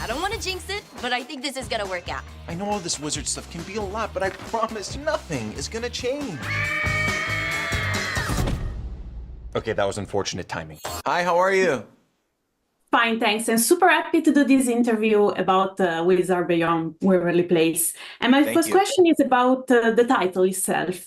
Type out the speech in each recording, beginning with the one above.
I don't want to jinx it, but I think this is gonna work out. I know all this wizard stuff can be a lot, but I promise nothing is gonna change. Okay, that was unfortunate timing. Hi, how are you? Fine, thanks. And super happy to do this interview about Wizard Beyond Waverly Place. And my first question is about the title itself,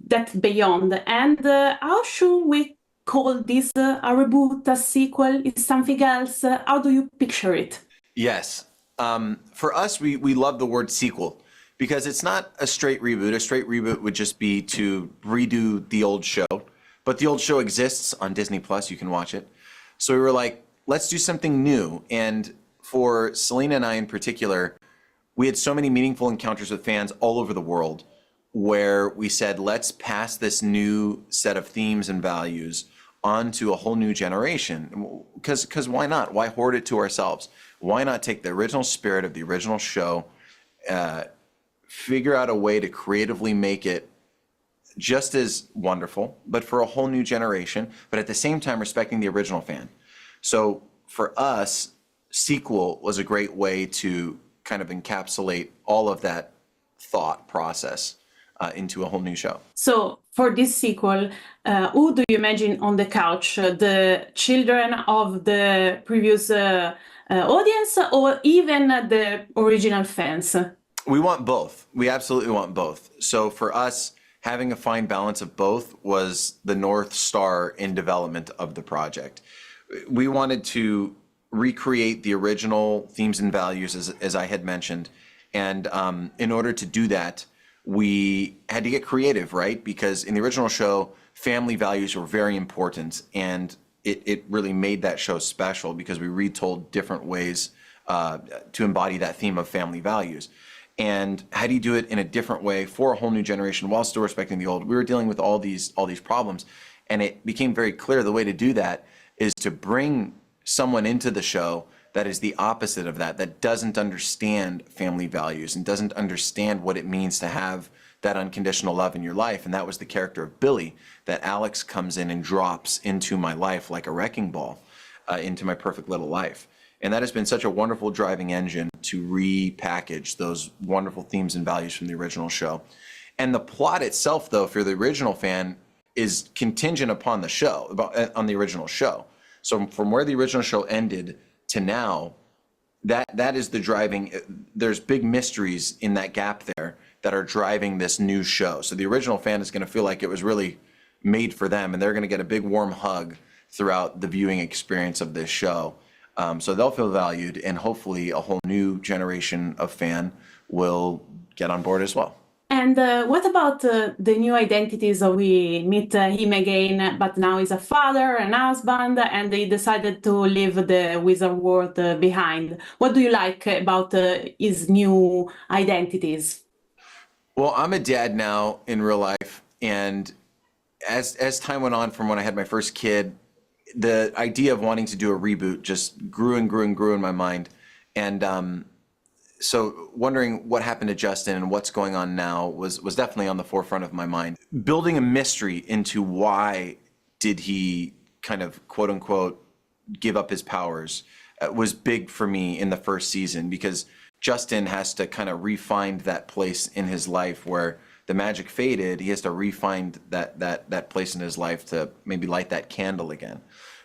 that Beyond. And how should we call this a reboot, a sequel? Is something else? How do you picture it? Yes. For us, we love the word sequel because it's not a straight reboot. A straight reboot would just be to redo the old show. But the old show exists on Disney+. You can watch it. So we were like, let's do something new. And for Selina and I in particular, we had so many meaningful encounters with fans all over the world where we said, let's pass this new set of themes and values on to a whole new generation. Because why not? Why hoard it to ourselves? Why not take the original spirit of the original show, figure out a way to creatively make it just as wonderful, but for a whole new generation, but at the same time respecting the original fan. So for us, sequel was a great way to kind of encapsulate all of that thought process into a whole new show. So for this sequel, who do you imagine on the couch? The children of the previous audience or even the original fans? We want both. We absolutely want both. So for us, having a fine balance of both was the North Star in development of the project. We wanted to recreate the original themes and values, as I had mentioned. And in order to do that, we had to get creative, right? Because in the original show, family values were very important. And it really made that show special because we retold different ways to embody that theme of family values. And how do you do it in a different way for a whole new generation while still respecting the old? We were dealing with all these problems. And it became very clear the way to do that is to bring someone into the show that is the opposite of that, that doesn't understand family values and doesn't understand what it means to have that unconditional love in your life. And that was the character of Billy, that Alex comes in and drops into my life like a wrecking ball, into my perfect little life. And that has been such a wonderful driving engine to repackage those wonderful themes and values from the original show. And the plot itself, though, for the original fan, is contingent upon the show, on the original show. So from where the original show ended to now, that is the driving. There's big mysteries in that gap there that are driving this new show. So the original fan is going to feel like it was really made for them, and they're going to get a big warm hug throughout the viewing experience of this show. So they'll feel valued, and hopefully a whole new generation of fan will get on board as well. And what about the new identities? We meet him again, but now he's a father, an husband, and they decided to leave the wizard world behind. What do you like about his new identities? Well, I'm a dad now in real life, and as time went on from when I had my first kid, the idea of wanting to do a reboot just grew and grew and grew in my mind. And so wondering what happened to Justin and what's going on now was definitely on the forefront of my mind. Building a mystery into why did he kind of, quote unquote, give up his powers was big for me in the first season, because Justin has to kind of refine that place in his life where the magic faded. He has to refine that place in his life to maybe light that candle again.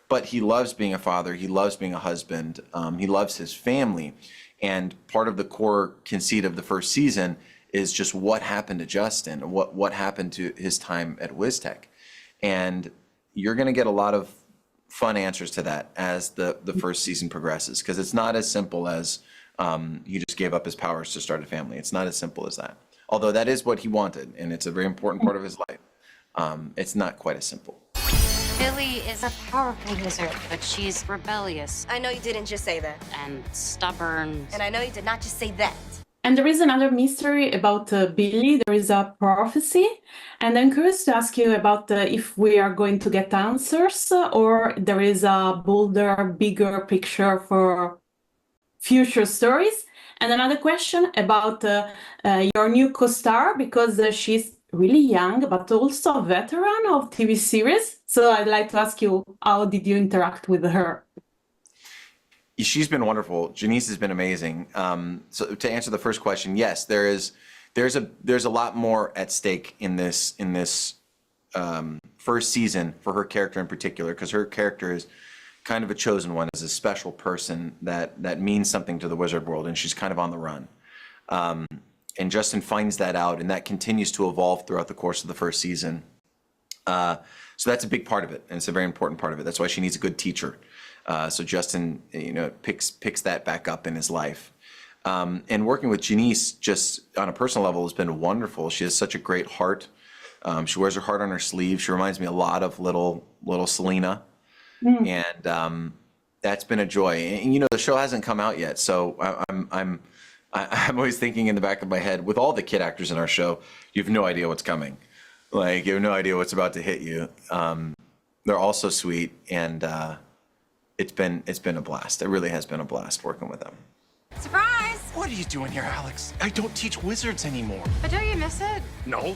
But he loves being a father. He loves being a husband. He loves his family. And part of the core conceit of the first season is just what happened to Justin, what happened to his time at WizTech. And you're going to get a lot of fun answers to that as the first season progresses, because it's not as simple as he just gave up his powers to start a family. It's not as simple as that. Although that is what he wanted, and it's a very important part of his life. It's not quite as simple. Billy is a powerful wizard, but she's rebellious. I know you didn't just say that. And stubborn. And I know you did not just say that. And there is another mystery about Billy. There is a prophecy. And I'm curious to ask you about if we are going to get answers or there is a bolder, bigger picture for future stories. And another question about your new co-star, because she's really young, but also a veteran of TV series. So I'd like to ask you, how did you interact with her? She's been wonderful. Janice has been amazing. So to answer the first question, yes, there's a lot more at stake in this first season for her character in particular, because her character is kind of a chosen one, is a special person that means something to the wizard world, and she's kind of on the run. And Justin finds that out, and that continues to evolve throughout the course of the first season. So that's a big part of it, and it's a very important part of it. That's why she needs a good teacher. So Justin, picks that back up in his life. And working with Janice, just on a personal level, has been wonderful. She has such a great heart. She wears her heart on her sleeve. She reminds me a lot of little Selina, and that's been a joy. And the show hasn't come out yet, so I'm always thinking in the back of my head, with all the kid actors in our show, you have no idea what's coming. Like, you have no idea what's about to hit you. They're all so sweet, and it's been a blast. It really has been a blast working with them. Surprise! What are you doing here, Alex? I don't teach wizards anymore. But don't you miss it? No,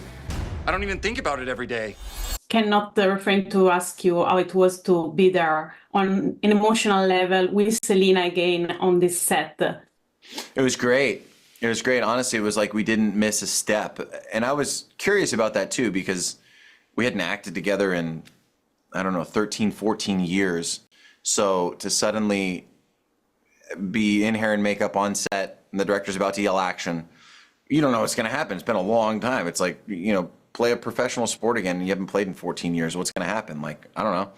I don't even think about it every day. Cannot refrain to ask you how it was to be there on an emotional level with Selina again on this set. It was great. It was great. Honestly, it was like we didn't miss a step. And I was curious about that too, because we hadn't acted together in, 13, 14 years. So to suddenly be in hair and makeup on set and the director's about to yell action, you don't know what's going to happen. It's been a long time. It's like, play a professional sport again and you haven't played in 14 years. What's going to happen? Like, I don't know.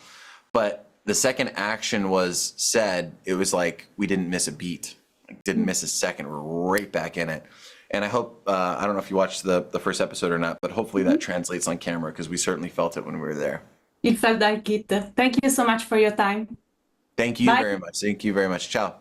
But the second action was said, it was like we didn't miss a beat. Like, didn't miss a second. We're right back in it. And I hope, I don't know if you watched the first episode or not, but hopefully that translates on camera, because we certainly felt it when we were there. It felt like it. Thank you so much for your time. Thank you Bye. very much. Thank you very much. Ciao.